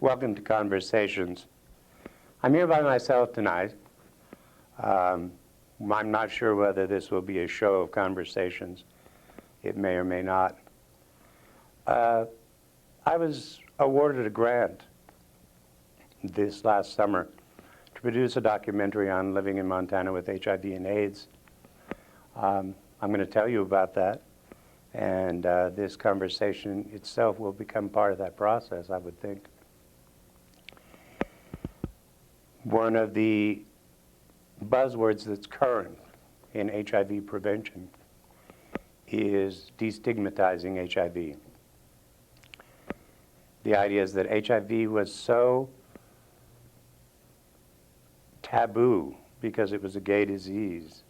Welcome to Conversations. I'm here by myself tonight. I'm not sure whether this will be a show of conversations. It may or may not. I was awarded a grant this last summer to produce a documentary on living in Montana with HIV and AIDS. I'm going to tell you about that, and this conversation itself will become part of that process, I would think. One of the buzzwords that's current in HIV prevention is destigmatizing HIV. The idea is that HIV was so taboo because it was a gay disease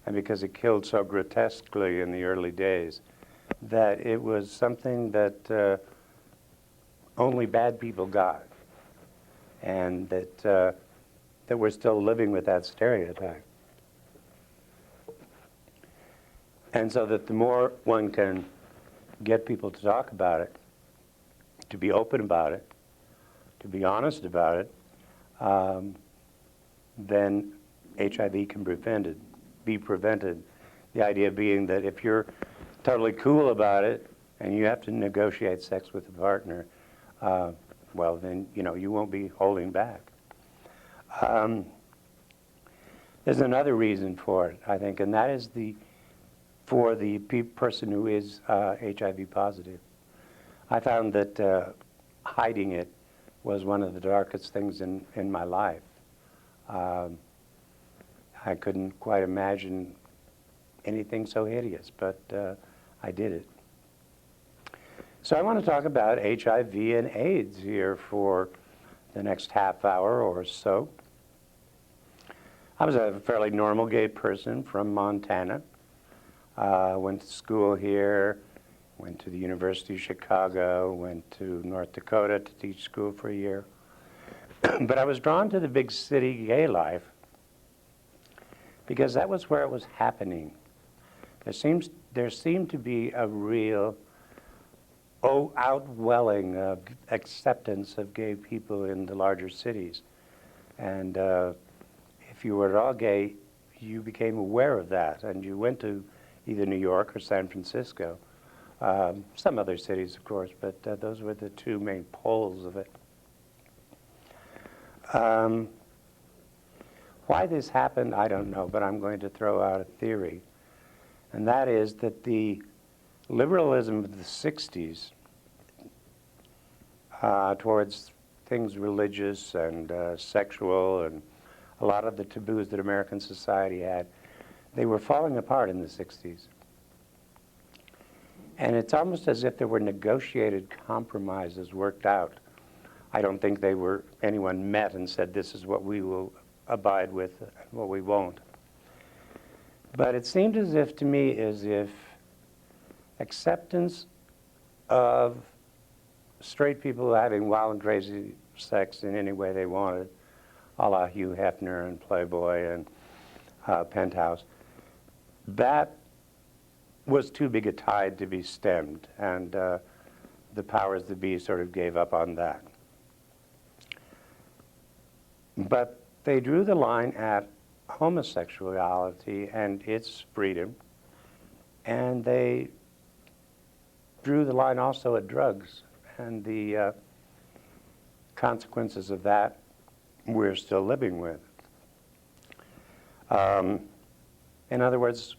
and because it killed so grotesquely in the early days that it was something that only bad people got, and that we're still living with that stereotype. And so that the more one can get people to talk about it, to be open about it, to be honest about it, then HIV can be prevented. The idea being that if you're totally cool about it and you have to negotiate sex with a partner, well, then you won't be holding back. There's another reason for it, I think, and that is for the person who is HIV positive. I found that hiding it was one of the darkest things in my life. I couldn't quite imagine anything so hideous, but I did it. So I want to talk about HIV and AIDS here for the next half hour or so. I was a fairly normal gay person from Montana. Went to school here, went to the University of Chicago, went to North Dakota to teach school for a year. But I was drawn to the big city gay life because that was where it was happening. There seemed to be a real outwelling of acceptance of gay people in the larger cities. And if you were at all gay, you became aware of that, and you went to either New York or San Francisco. Some other cities, of course, but those were the two main poles of it. Why this happened, I don't know, but I'm going to throw out a theory, and that is that the liberalism of the 60s towards things religious and sexual and a lot of the taboos that American society had, they were falling apart in the 60s. And it's almost as if there were negotiated compromises worked out. I don't think anyone met and said, this is what we will abide with and what we won't. But it seemed to me as if acceptance of straight people having wild and crazy sex in any way they wanted, a la Hugh Hefner and Playboy and Penthouse, that was too big a tide to be stemmed, and the powers that be sort of gave up on that. But they drew the line at homosexuality and its freedom, and they drew the line also at drugs, and the consequences of that we're still living with. In other words,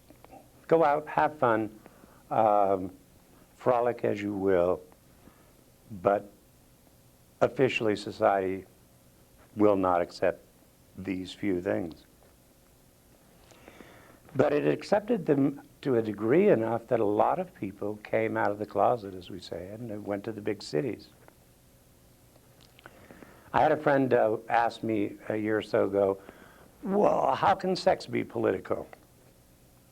go out, have fun, frolic as you will, but officially society will not accept these few things. But it accepted them to a degree enough that a lot of people came out of the closet, as we say, and they went to the big cities. I had a friend ask me a year or so ago, well, how can sex be political?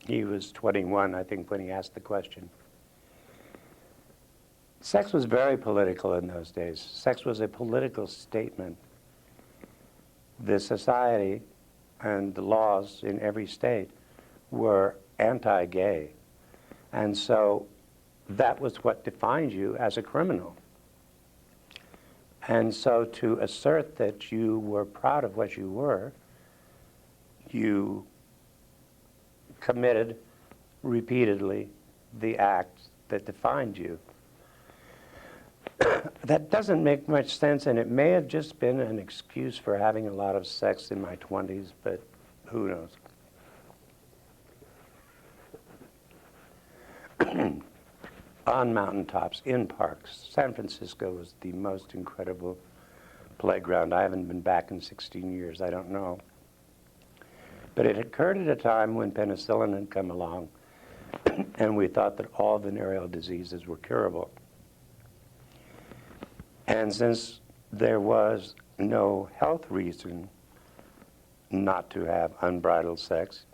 He was 21, I think, when he asked the question. Sex was very political in those days. Sex was a political statement. The society and the laws in every state were anti-gay. And so that was what defined you as a criminal. And so to assert that you were proud of what you were, you committed repeatedly the act that defined you. That doesn't make much sense, and it may have just been an excuse for having a lot of sex in my 20s, but who knows? On mountaintops, in parks. San Francisco was the most incredible playground. I haven't been back in 16 years, I don't know. But it occurred at a time when penicillin had come along, and we thought that all venereal diseases were curable. And since there was no health reason not to have unbridled sex,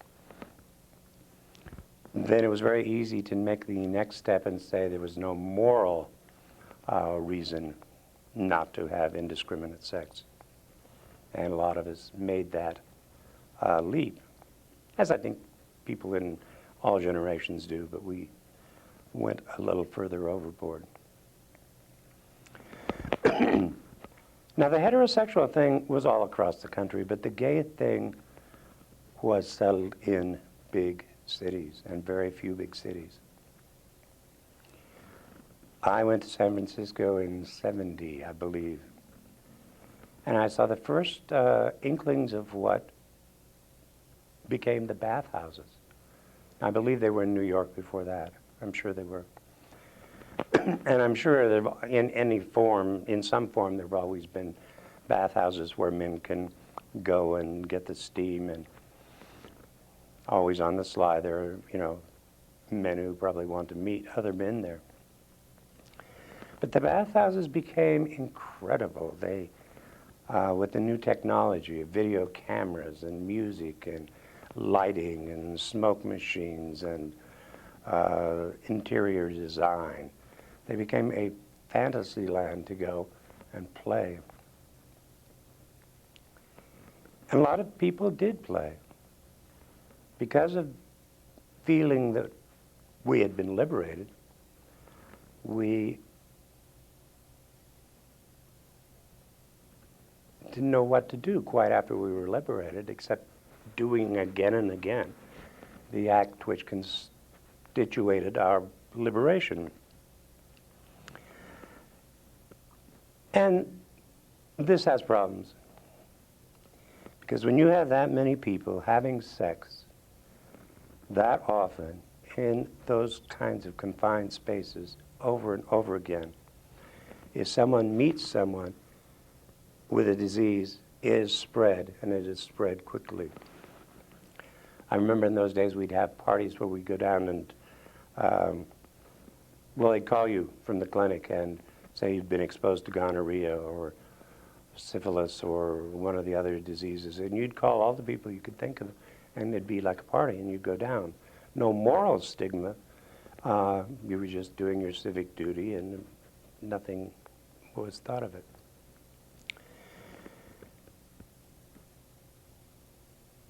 then it was very easy to make the next step and say there was no moral reason not to have indiscriminate sex. And a lot of us made that leap, as I think people in all generations do, but we went a little further overboard. Now, the heterosexual thing was all across the country, but the gay thing was settled in big cities, and very few big cities. I went to San Francisco in '70, I believe, and I saw the first inklings of what became the bathhouses. I believe they were in New York before that. I'm sure they were. And I'm sure that in any form, in some form, there have always been bathhouses where men can go and get the steam, and always on the sly there are, you know, men who probably want to meet other men there. But the bathhouses became incredible. They, with the new technology of video cameras and music and lighting and smoke machines and interior design, they became a fantasy land to go and play. And a lot of people did play. Because of feeling that we had been liberated, we didn't know what to do quite after we were liberated, except doing again and again the act which constituted our liberation. And this has problems, because when you have that many people having sex that often in those kinds of confined spaces over and over again, if someone meets someone with a disease, it is spread, and it is spread quickly. I remember in those days we'd have parties where we'd go down and, well, they'd call you from the clinic and say you'd been exposed to gonorrhea or syphilis or one of the other diseases, and you'd call all the people you could think of, and it'd be like a party, and you'd go down. No moral stigma. You were just doing your civic duty, and nothing was thought of it.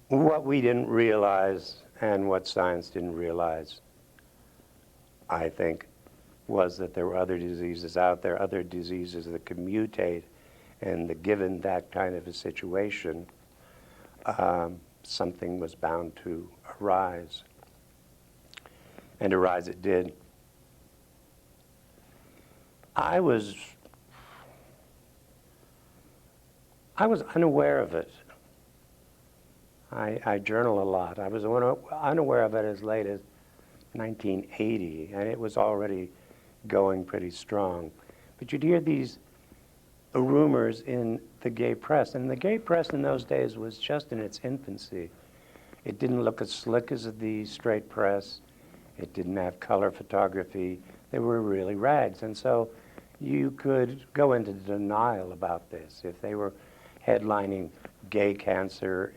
What we didn't realize, and what science didn't realize, I think, was that there were other diseases out there, other diseases that could mutate, and that given that kind of a situation, something was bound to arise. And arise it did. I was unaware of it. I journal a lot. I was unaware of it as late as 1980, and it was already going pretty strong. But you'd hear these rumors in the gay press, and the gay press in those days was just in its infancy. It didn't look as slick as the straight press. It didn't have color photography. They were really rags, and so you could go into denial about this. If they were headlining gay cancer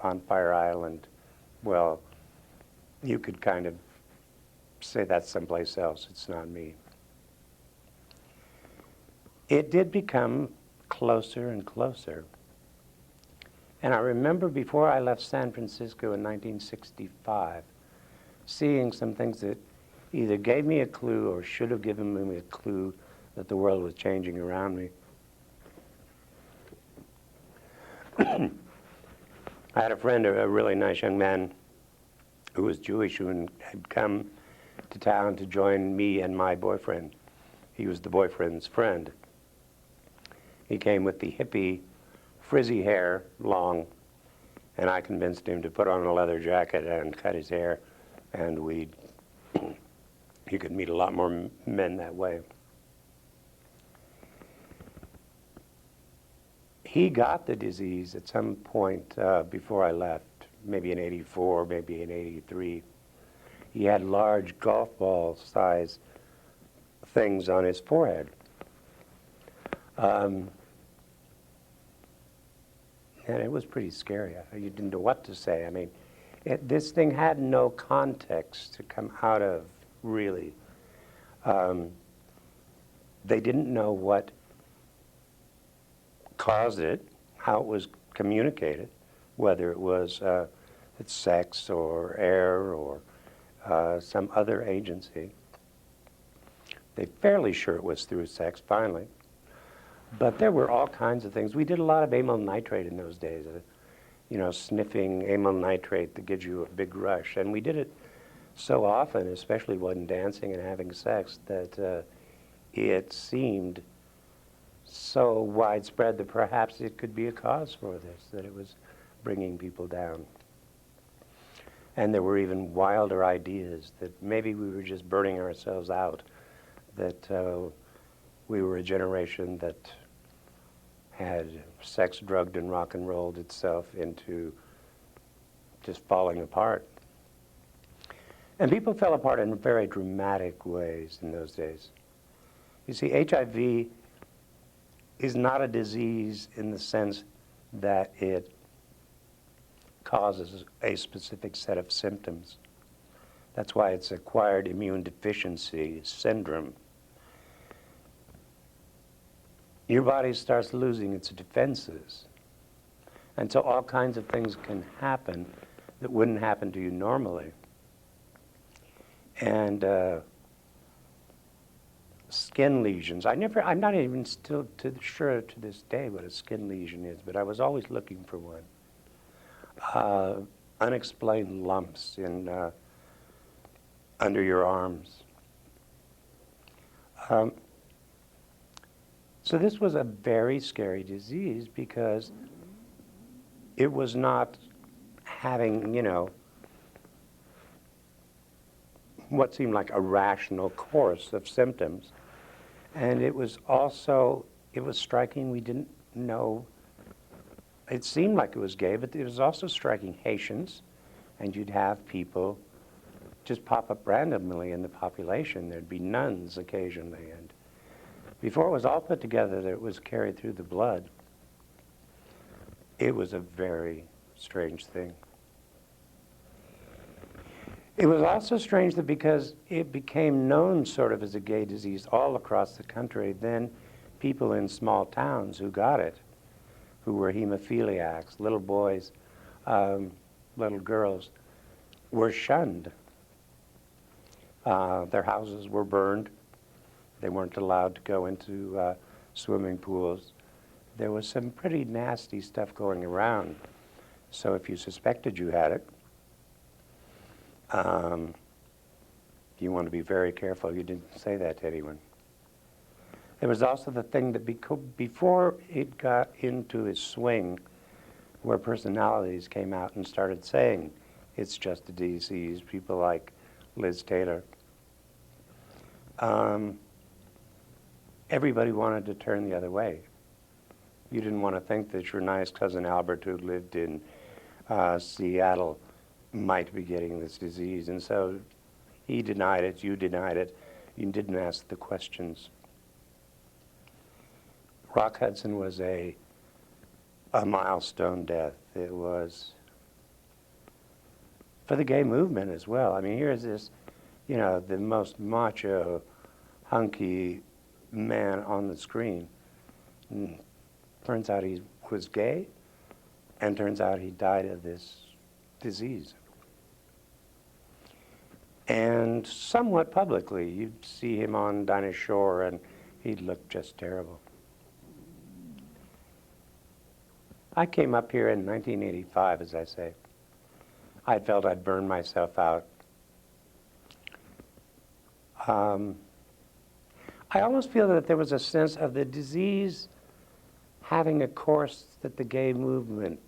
on Fire Island, well, you could kind of say that's someplace else. It's not me. It did become closer and closer. And I remember before I left San Francisco in 1965, seeing some things that either gave me a clue or should have given me a clue that the world was changing around me. I had a friend, a really nice young man who was Jewish, who had come to town to join me and my boyfriend. He was the boyfriend's friend. He came with the hippie, frizzy hair, long, and I convinced him to put on a leather jacket and cut his hair, and he could meet a lot more men that way. He got the disease at some point before I left, maybe in '84, maybe in '83. He had large golf ball size things on his forehead. And it was pretty scary. You didn't know what to say. I mean, this thing had no context to come out of, really. They didn't know what caused it, how it was communicated, whether it was it's sex or air or some other agency. They're fairly sure it was through sex, finally. But there were all kinds of things. We did a lot of amyl nitrate in those days, sniffing amyl nitrate that gives you a big rush. And we did it so often, especially when dancing and having sex, that it seemed so widespread that perhaps it could be a cause for this, that it was bringing people down. And there were even wilder ideas that maybe we were just burning ourselves out, that we were a generation that had sex drugged and rock and rolled itself into just falling apart. And people fell apart in very dramatic ways in those days. You see, HIV is not a disease in the sense that it causes a specific set of symptoms. That's why it's acquired immune deficiency syndrome. Your body starts losing its defenses. And so all kinds of things can happen that wouldn't happen to you normally. And skin lesions. I'm not even still sure to this day what a skin lesion is, but I was always looking for one. Unexplained lumps in under your arms. So this was a very scary disease because it was not having, what seemed like a rational course of symptoms. And it was striking, we didn't know, it seemed like it was gay, but it was also striking Haitians, and you'd have people just pop up randomly in the population. There'd be nuns occasionally, and before it was all put together that it was carried through the blood, it was a very strange thing. It was also strange that because it became known sort of as a gay disease all across the country, then people in small towns who got it, who were hemophiliacs, little boys, little girls, were shunned. Their houses were burned. They weren't allowed to go into swimming pools. There was some pretty nasty stuff going around. So if you suspected you had it, you want to be very careful you didn't say that to anyone. There was also the thing that before it got into its swing, where personalities came out and started saying it's just a disease, people like Liz Taylor, everybody wanted to turn the other way. You didn't want to think that your nice cousin Albert, who lived in Seattle, might be getting this disease. And so he denied it, you denied it, you didn't ask the questions. Rock Hudson was a milestone death. It was for the gay movement as well. I mean, here's this, the most macho, hunky man on the screen. And turns out he was gay, and turns out he died of this disease. And somewhat publicly, you'd see him on Dinah Shore, and he'd look just terrible. I came up here in 1985, as I say. I felt I'd burned myself out. I almost feel that there was a sense of the disease having a course that the gay movement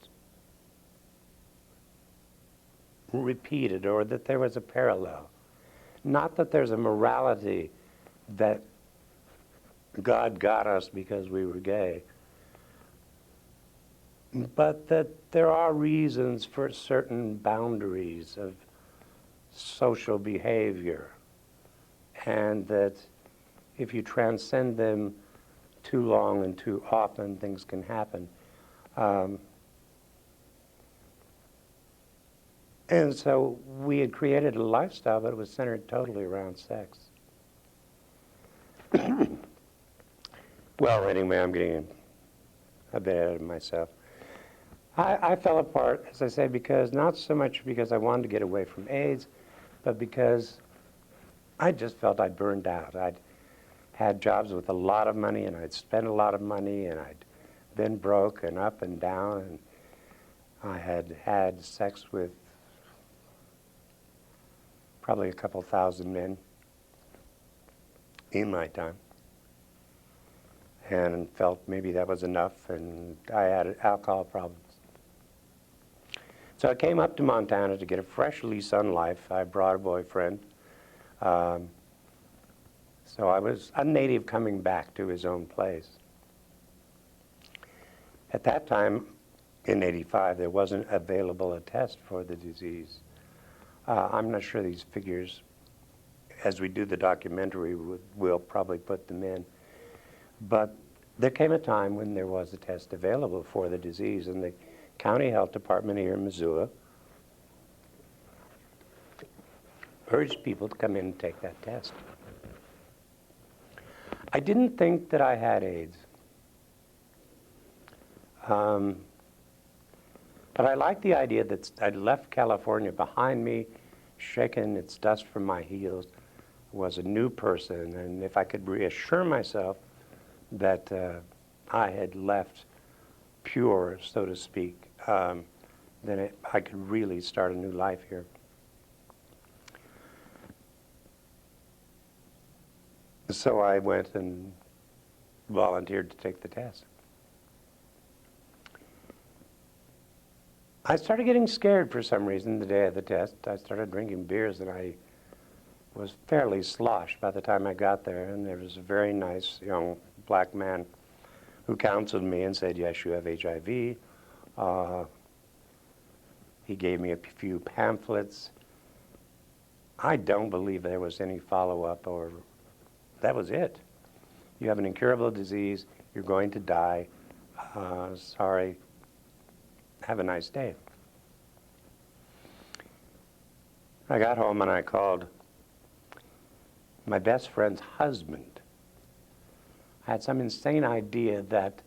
repeated, or that there was a parallel. Not that there's a morality that God got us because we were gay, but that there are reasons for certain boundaries of social behavior, and that if you transcend them too long and too often, things can happen. And so we had created a lifestyle that was centered totally around sex. Well, anyway, I'm getting a bit ahead of myself. I fell apart, as I say, because not so much because I wanted to get away from AIDS, but because I just felt I'd burned out. I'd had jobs with a lot of money, and I'd spent a lot of money, and I'd been broke and up and down, and I had had sex with probably a couple thousand men in my time, and felt maybe that was enough, and I had alcohol problems. So I came up to Montana to get a fresh lease on life. I brought a boyfriend. So I was a native coming back to his own place. At that time, in '85, there wasn't available a test for the disease. I'm not sure these figures, as we do the documentary, we'll probably put them in. But there came a time when there was a test available for the disease, and the county health department here in Missoula urged people to come in and take that test. I didn't think that I had AIDS. But I liked the idea that I'd left California behind me, shaken its dust from my heels, was a new person, and if I could reassure myself that I had left pure, so to speak, then I could really start a new life here. So I went and volunteered to take the test. I started getting scared for some reason the day of the test. I started drinking beers, and I was fairly sloshed by the time I got there, and there was a very nice young black man who counseled me and said, yes, you have HIV. He gave me a few pamphlets. I don't believe there was any follow-up, or that was it. You have an incurable disease. You're going to die. Sorry. Have a nice day. I got home and I called my best friend's husband. I had some insane idea that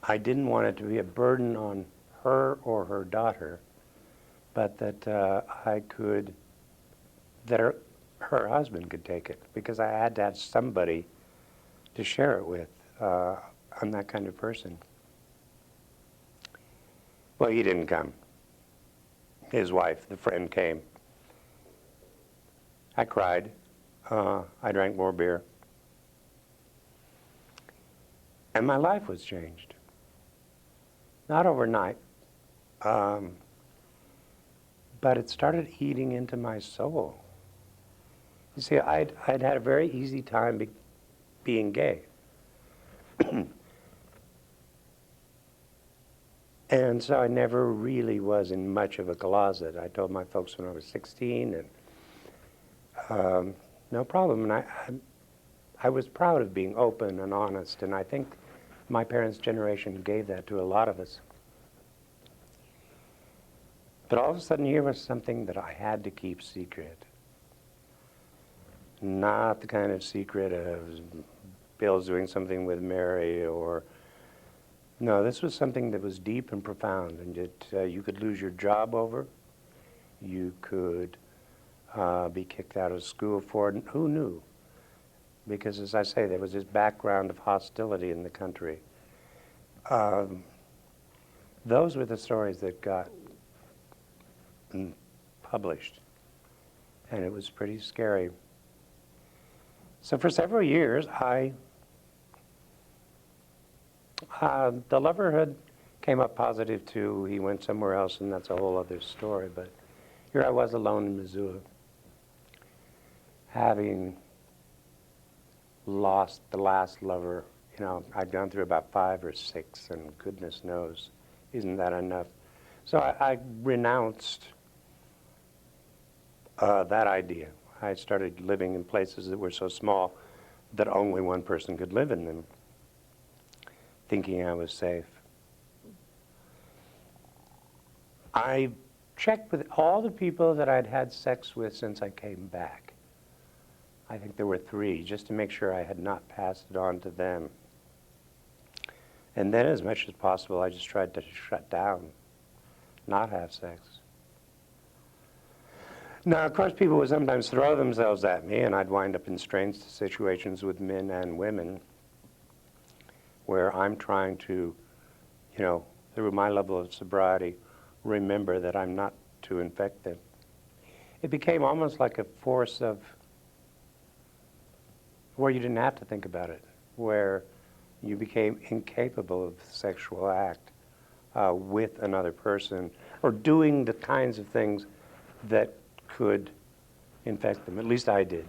I didn't want it to be a burden on her or her daughter, but that her husband could take it, because I had to have somebody to share it with. I'm that kind of person. Well, he didn't come. His wife, the friend, came. I cried. I drank more beer. And my life was changed. Not overnight, but it started eating into my soul. You see, I'd had a very easy time being gay. And so I never really was in much of a closet. I told my folks when I was 16, and no problem. And I was proud of being open and honest, and I think my parents' generation gave that to a lot of us. But all of a sudden, here was something that I had to keep secret. Not the kind of secret of Bill's doing something with Mary, or no, this was something that was deep and profound, and that you could lose your job over. You could be kicked out of school for it. Who knew? Because, as I say, there was this background of hostility in the country. Those were the stories that got published, and it was pretty scary. So for several years, the loverhood came up positive too. He went somewhere else, and that's a whole other story. But here I was alone in Missoula, having lost the last lover. You know, I'd gone through about 5 or 6, and goodness knows, isn't that enough? So I renounced that idea. I started living in places that were so small that only one person could live in them, thinking I was safe. I checked with all the people that I'd had sex with since I came back. I think there were 3, just to make sure I had not passed it on to them. And then, as much as possible, I just tried to shut down, not have sex. Now, of course, people would sometimes throw themselves at me, and I'd wind up in strange situations with men and women where I'm trying to, you know, through my level of sobriety, remember that I'm not to infect them. It became almost like a force of where you didn't have to think about it, where you became incapable of the sexual act with another person, or doing the kinds of things that could infect them. At least I did.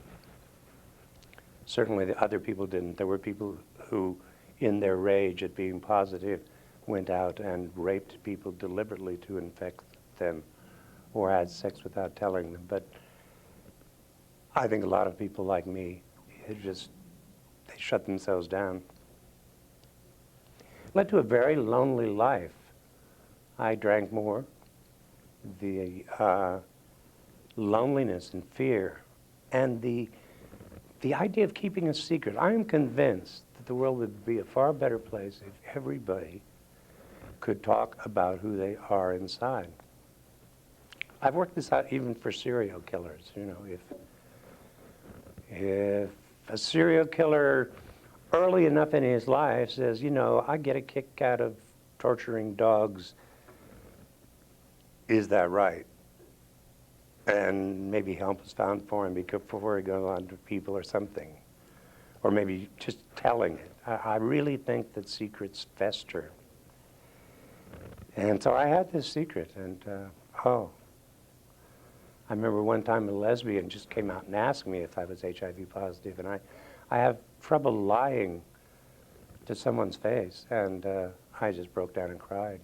Certainly the other people didn't. There were people who, in their rage at being positive, went out and raped people deliberately to infect them, or had sex without telling them. But I think a lot of people like me, they shut themselves down. Led to a very lonely life. I drank more. The loneliness and fear, and the idea of keeping a secret. I am convinced that the world would be a far better place if everybody could talk about who they are inside. I've worked this out even for serial killers. You know, if a serial killer early enough in his life says, you know, I get a kick out of torturing dogs, is that right? And maybe help was found for him before he goes on to people or something. Or maybe just telling it. I really think that secrets fester. And so I had this secret, and I remember one time a lesbian just came out and asked me if I was HIV positive, and I have trouble lying to someone's face, and I just broke down and cried.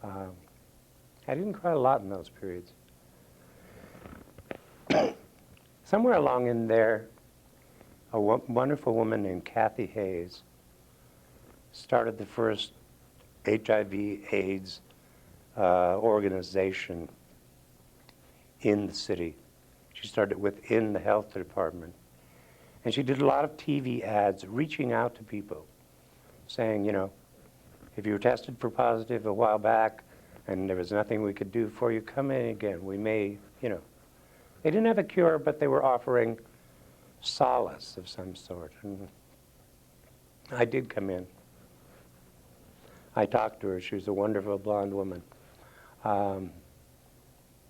I didn't cry a lot in those periods. Somewhere along in there, a wonderful woman named Kathy Hayes started the first HIV/AIDS organization in the city. She started within the health department. And she did a lot of TV ads reaching out to people, saying, you know, if you were tested for positive a while back and there was nothing we could do for you, come in again. We may, you know. They didn't have a cure, but they were offering solace of some sort. And I did come in. I talked to her. She was a wonderful blonde woman. I'd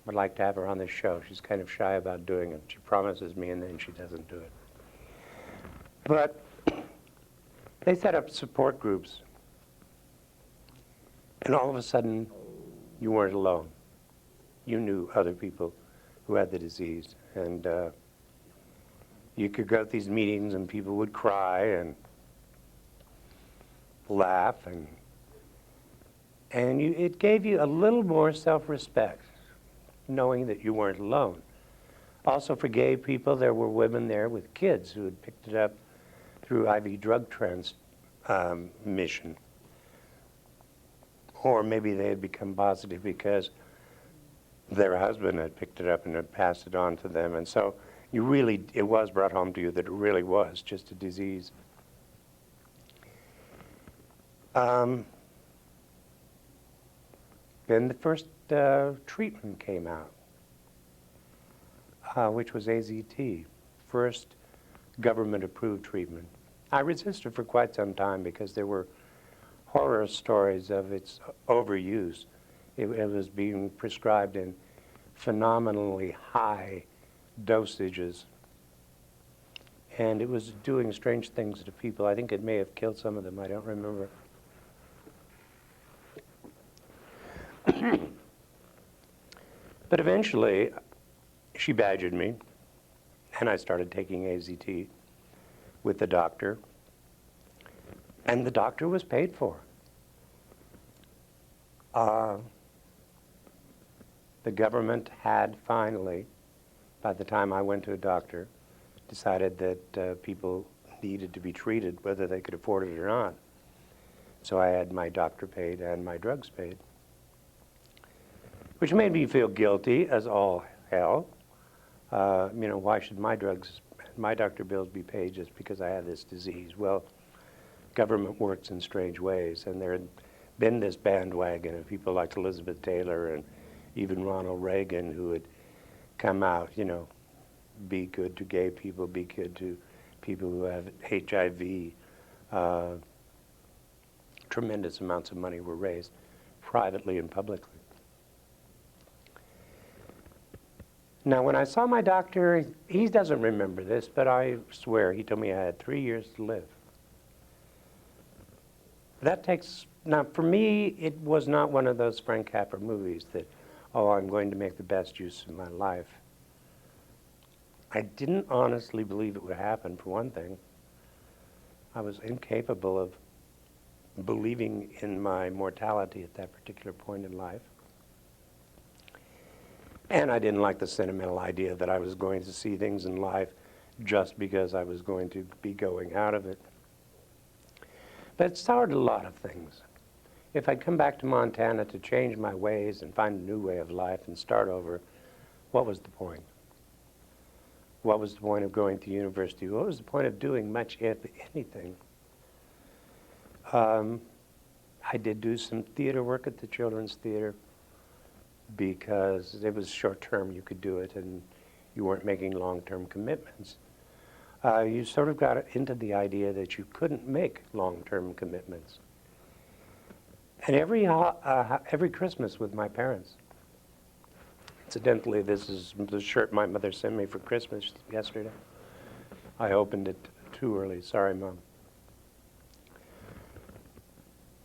like to have her on this show. She's kind of shy about doing it. She promises me, and then she doesn't do it. But they set up support groups. And all of a sudden, you weren't alone. You knew other people who had the disease. And you could go to these meetings, and people would cry and laugh. And it gave you a little more self-respect, knowing that you weren't alone. Also, for gay people, there were women there with kids who had picked it up through IV drug transmission. Or maybe they had become positive because their husband had picked it up and had passed it on to them. And so it was brought home to you that it really was just a disease. Then the first treatment came out, which was AZT, first government-approved treatment. I resisted for quite some time because there were horror stories of its overuse. It was being prescribed in phenomenally high dosages. And it was doing strange things to people. I think it may have killed some of them. I don't remember. But eventually, she badgered me, and I started taking AZT with the doctor. And the doctor was paid for. The government had finally, by the time I went to a doctor, decided that people needed to be treated whether they could afford it or not. So I had my doctor paid and my drugs paid, which made me feel guilty as all hell. Why should my doctor bills be paid just because I have this disease? Well, government works in strange ways, and there had been this bandwagon of people like Elizabeth Taylor and even Ronald Reagan who had come out, be good to gay people, be good to people who have HIV. Tremendous amounts of money were raised privately and publicly. Now, when I saw my doctor, he doesn't remember this, but I swear he told me I had 3 years to live. Now for me, it was not one of those Frank Capra movies that, I'm going to make the best use of my life. I didn't honestly believe it would happen, for one thing. I was incapable of believing in my mortality at that particular point in life. And I didn't like the sentimental idea that I was going to see things in life just because I was going to be going out of it. But it started a lot of things. If I'd come back to Montana to change my ways and find a new way of life and start over, what was the point? What was the point of going to university? What was the point of doing much, if anything? I did do some theater work at the Children's Theater because it was short-term, you could do it, and you weren't making long-term commitments. You sort of got into the idea that you couldn't make long-term commitments. And every Christmas with my parents. Incidentally, this is the shirt my mother sent me for Christmas yesterday. I opened it too early. Sorry, Mom.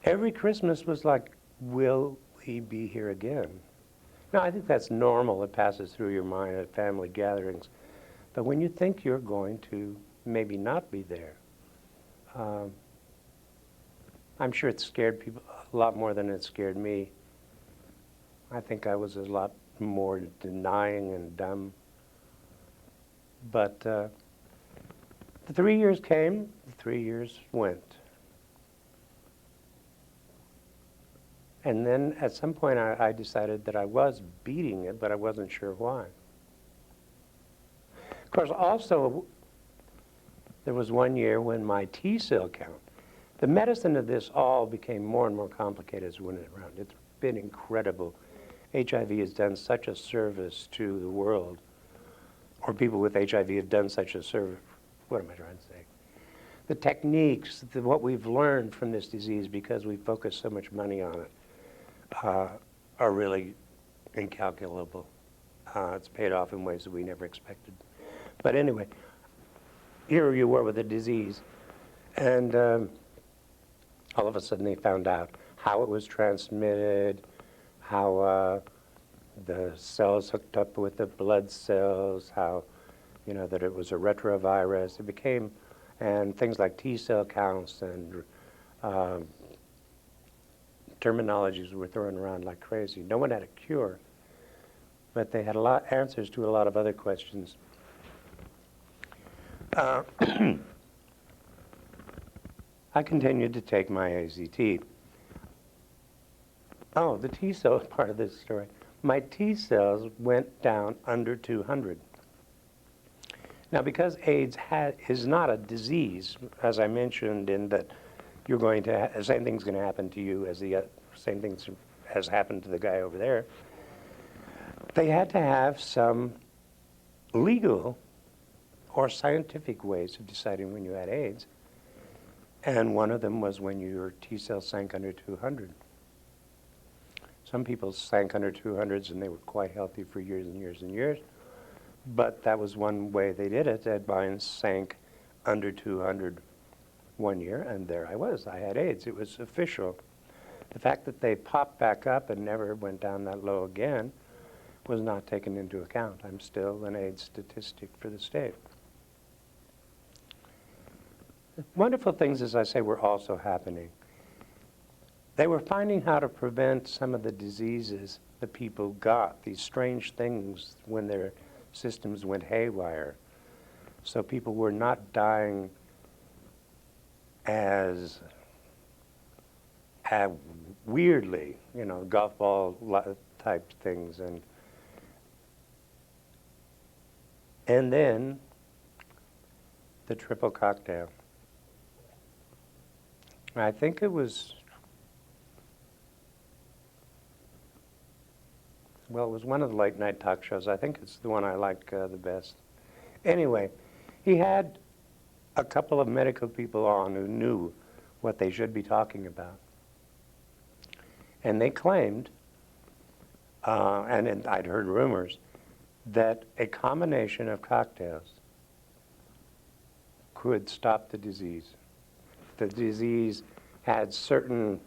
Every Christmas was like, will we be here again? Now, I think that's normal. It passes through your mind at family gatherings. But when you think you're going to maybe not be there, I'm sure it scared people a lot more than it scared me. I think I was a lot more denying and dumb. But the 3 years came, the 3 years went. And then at some point I decided that I was beating it, but I wasn't sure why. Of course, also, there was 1 year when my T-cell count, the medicine of this all became more and more complicated as we went around. It's been incredible. HIV has done such a service to the world, or people with HIV have done such a service. What am I trying to say? The techniques, what we've learned from this disease because we focus so much money on it, are really incalculable. It's paid off in ways that we never expected. But anyway, here you were with a disease, and all of a sudden they found out how it was transmitted, how the cells hooked up with the blood cells, how, that it was a retrovirus. It became, and things like T-cell counts and terminologies were thrown around like crazy. No one had a cure, but they had a lot answers to a lot of other questions. I continued to take my AZT. Oh, the T cell part of this story. My T cells went down under 200. Now, because AIDS is not a disease, as I mentioned, in that you're going to, the same thing's going to happen to you as the same thing has happened to the guy over there. They had to have some legal or scientific ways of deciding when you had AIDS. And one of them was when your T cells sank under 200. Some people sank under 200s and they were quite healthy for years and years and years. But that was one way they did it, that mine sank under 200 one year, and there I was. I had AIDS. It was official. The fact that they popped back up and never went down that low again was not taken into account. I'm still an AIDS statistic for the state. Wonderful things, as I say, were also happening. They were finding how to prevent some of the diseases that people got, these strange things when their systems went haywire. So people were not dying as weirdly, you know, golf ball type things. And then the triple cocktail. I think it was, well, it was one of the late night talk shows. I think it's the one I like the best. Anyway, he had a couple of medical people on who knew what they should be talking about. And they claimed, and I'd heard rumors, that a combination of cocktails could stop the disease. The disease had certain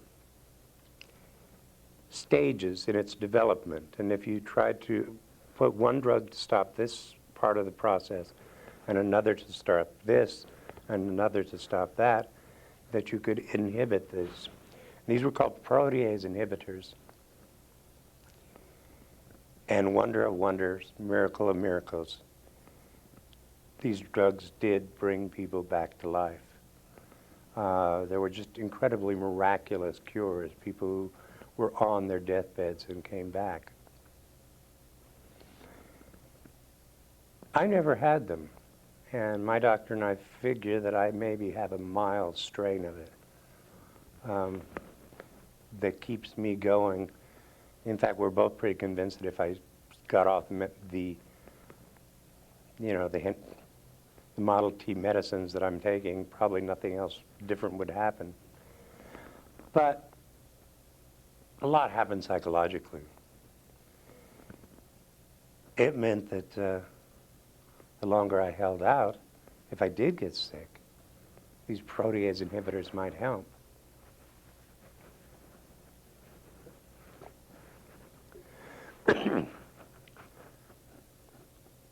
stages in its development, and if you tried to put one drug to stop this part of the process and another to stop this and another to stop that, that you could inhibit this. These were called protease inhibitors. And wonder of wonders, miracle of miracles, these drugs did bring people back to life. There were just incredibly miraculous cures, people who were on their deathbeds and came back. I never had them, and my doctor and I figure that I maybe have a mild strain of it that keeps me going. In fact, we're both pretty convinced that if I got off the Model T medicines that I'm taking, probably nothing else different would happen. But a lot happened psychologically. It meant that the longer I held out, if I did get sick, these protease inhibitors might help.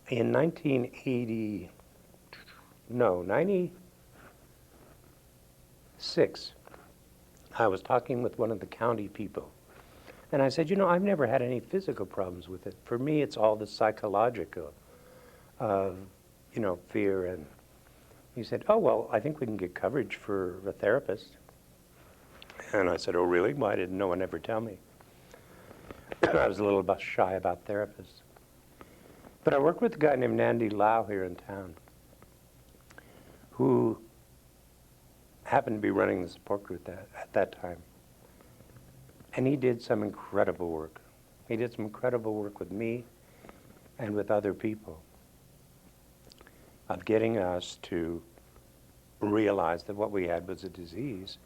In 96, I was talking with one of the county people. And I said, you know, I've never had any physical problems with it. For me, it's all the psychological of, you know, fear. And he said, oh, well, I think we can get coverage for a therapist. And I said, oh, really? Why didn't no one ever tell me? I was a little bit shy about therapists. But I worked with a guy named Nandi Lau here in town who happened to be running the support group at that time. And he did some incredible work. He did some incredible work with me and with other people of getting us to realize that what we had was a disease.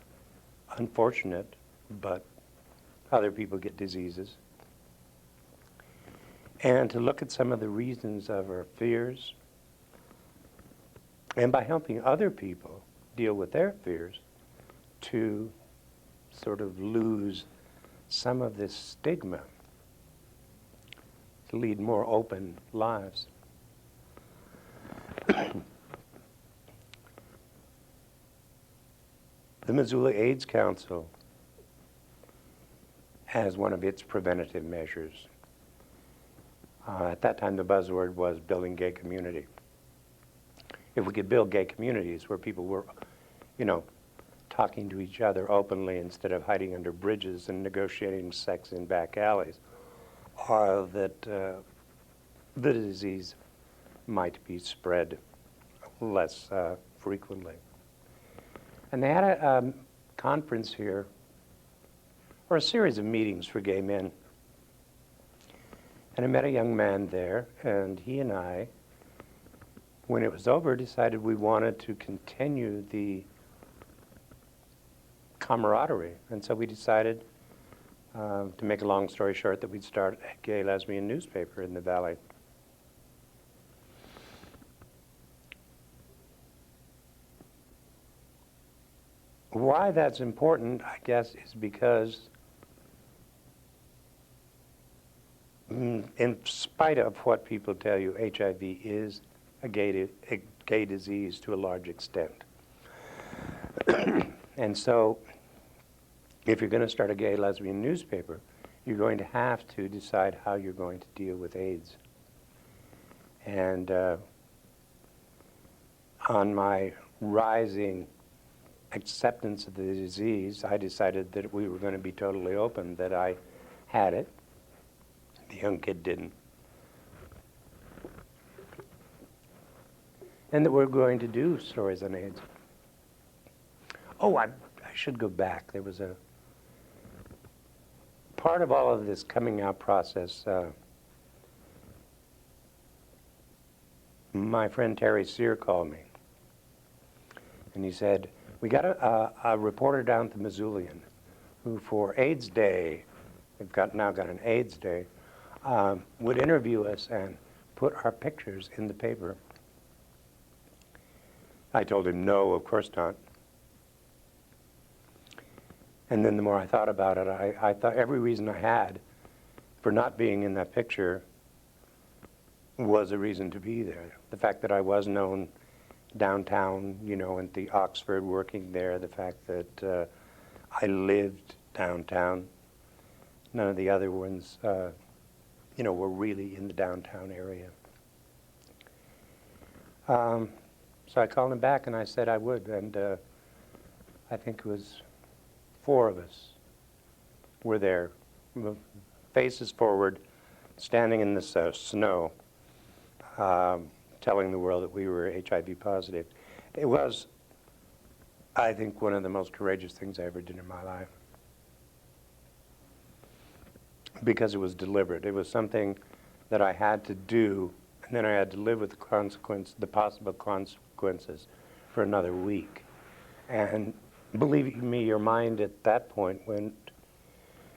Unfortunate, but other people get diseases. And to look at some of the reasons of our fears, and by helping other people deal with their fears, to sort of lose some of this stigma, to lead more open lives. The Missoula AIDS Council has one of its preventative measures. At that time, the buzzword was building gay community. If we could build gay communities where people were, you know, talking to each other openly instead of hiding under bridges and negotiating sex in back alleys, or that the disease might be spread less frequently. And they had a conference here, or a series of meetings for gay men. And I met a young man there, and he and I, when it was over, decided we wanted to continue the camaraderie. And so we decided, to make a long story short, that we'd start a gay lesbian newspaper in the Valley. Why that's important, I guess, is because in spite of what people tell you, HIV is a gay disease to a large extent. And so if you're going to start a gay lesbian newspaper, you're going to have to decide how you're going to deal with AIDS. And on my rising acceptance of the disease, I decided that we were going to be totally open, that I had it. The young kid didn't. And that we're going to do stories on AIDS. Oh, I should go back. There was a part of all of this coming out process. My friend Terry Sear called me, and he said, we got a reporter down at the Missoulian who for AIDS Day, they've now got an AIDS Day, would interview us and put our pictures in the paper. I told him, no, of course not. And then the more I thought about it, I thought every reason I had for not being in that picture was a reason to be there. The fact that I was known downtown, you know, at the Oxford working there, the fact that I lived downtown. None of the other ones, you know, were really in the downtown area. So I called him back and I said I would, and I think it was 4 of us were there, faces forward, standing in the snow, telling the world that we were HIV positive. It was, I think, one of the most courageous things I ever did in my life, because it was deliberate. It was something that I had to do, and then I had to live with the possible consequences for another week. And believe me, your mind at that point went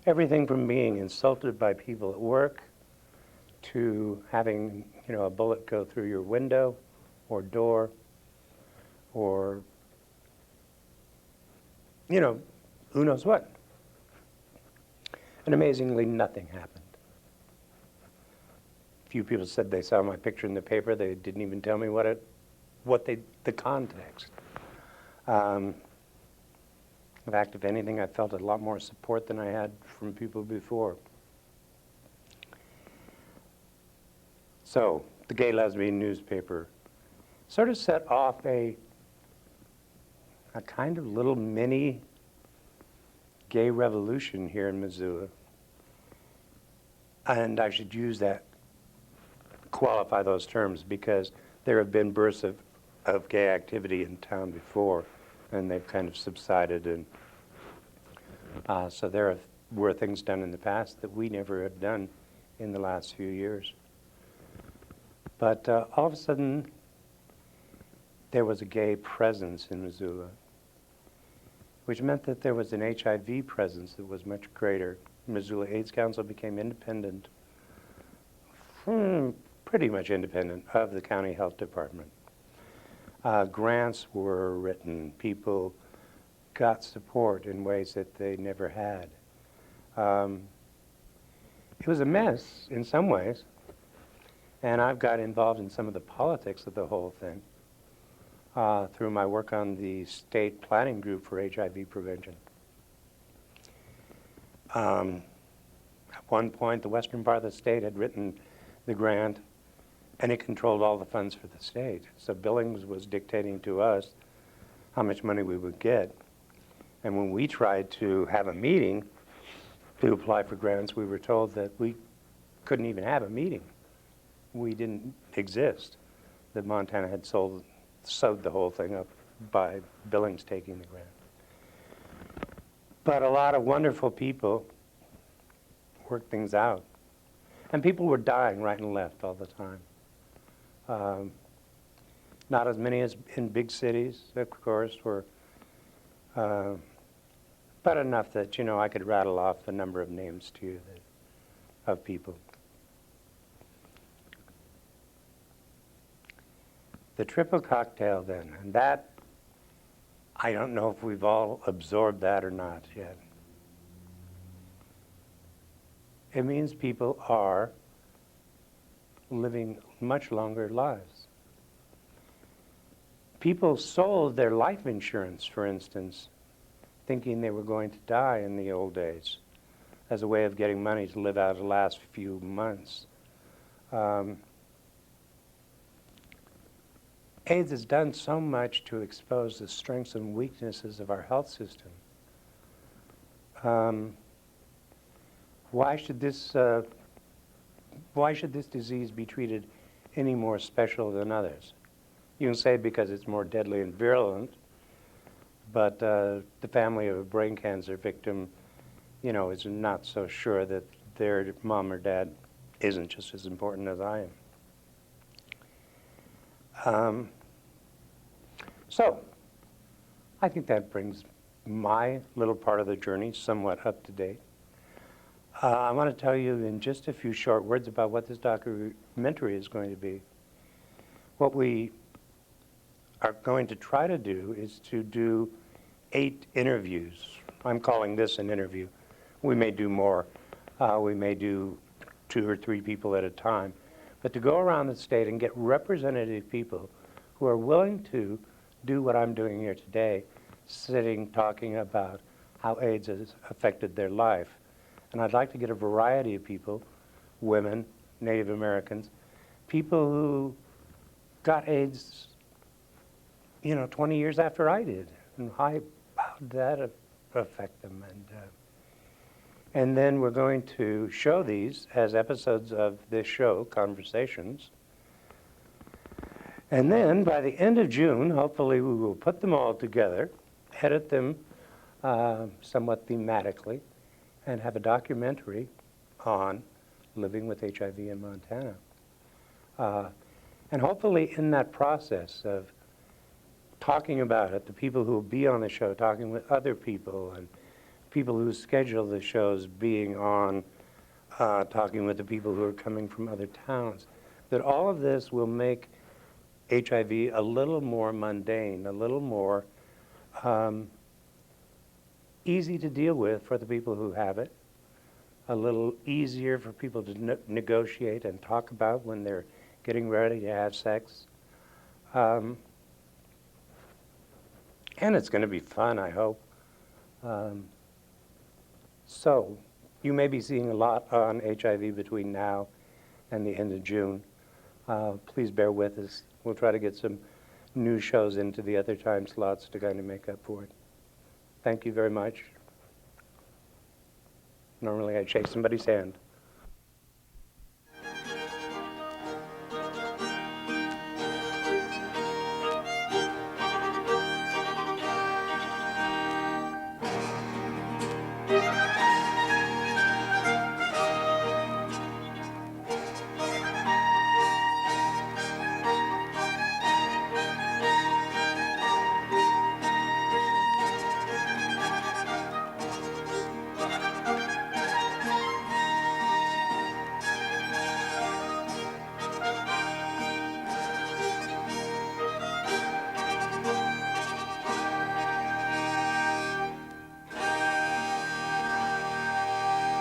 everything from being insulted by people at work to having, you know, a bullet go through your window or door, or, you know, who knows what. And amazingly, nothing happened. A few people said they saw my picture in the paper. They didn't even tell me the context. In fact, if anything, I felt a lot more support than I had from people before. So, the gay lesbian newspaper sort of set off a kind of little mini gay revolution here in Missoula. And I should use that, qualify those terms, because there have been bursts of gay activity in town before, and they've kind of subsided. And so there were things done in the past that we never have done in the last few years. But all of a sudden, there was a gay presence in Missoula, which meant that there was an HIV presence that was much greater. Missoula AIDS Council became independent, pretty much independent of the county health department. Grants were written. People got support in ways that they never had. It was a mess in some ways, and I've got involved in some of the politics of the whole thing through my work on the state planning group for HIV prevention. At one point, the western part of the state had written the grant, and it controlled all the funds for the state. So Billings was dictating to us how much money we would get. And when we tried to have a meeting to apply for grants, we were told that we couldn't even have a meeting. We didn't exist, that Montana had sewed the whole thing up by Billings taking the grant. But a lot of wonderful people worked things out. And people were dying right and left all the time. Not as many as in big cities, of course, where but enough that, I could rattle off a number of names to you of people. The triple cocktail then, and that, I don't know if we've all absorbed that or not yet. It means people are living much longer lives. People sold their life insurance, for instance, thinking they were going to die in the old days as a way of getting money to live out the last few months. AIDS has done so much to expose the strengths and weaknesses of our health system. Why should this disease be treated any more special than others? You can say because it's more deadly and virulent, but the family of a brain cancer victim, is not so sure that their mom or dad isn't just as important as I am. So, I think that brings my little part of the journey somewhat up to date. I want to tell you in just a few short words about what this documentary is going to be. What we are going to try to do is to do 8 interviews. I'm calling this an interview. We may do more. We may do 2 or 3 people at a time. But to go around the state and get representative people who are willing to do what I'm doing here today, sitting, talking about how AIDS has affected their life. And I'd like to get a variety of people, women, Native Americans, people who got AIDS, 20 years after I did. And how did that affect them? And then we're going to show these as episodes of this show, Conversations. And then by the end of June, hopefully we will put them all together, edit them somewhat thematically, and have a documentary on living with HIV in Montana. And hopefully in that process of talking about it, the people who will be on the show, talking with other people, and people who schedule the shows being on, talking with the people who are coming from other towns, that all of this will make HIV a little more mundane, a little more easy to deal with for the people who have it, a little easier for people to negotiate and talk about when they're getting ready to have sex. And it's going to be fun, I hope. So you may be seeing a lot on HIV between now and the end of June. Please bear with us. We'll try to get some new shows into the other time slots to kind of make up for it. Thank you very much. Normally I'd shake somebody's hand.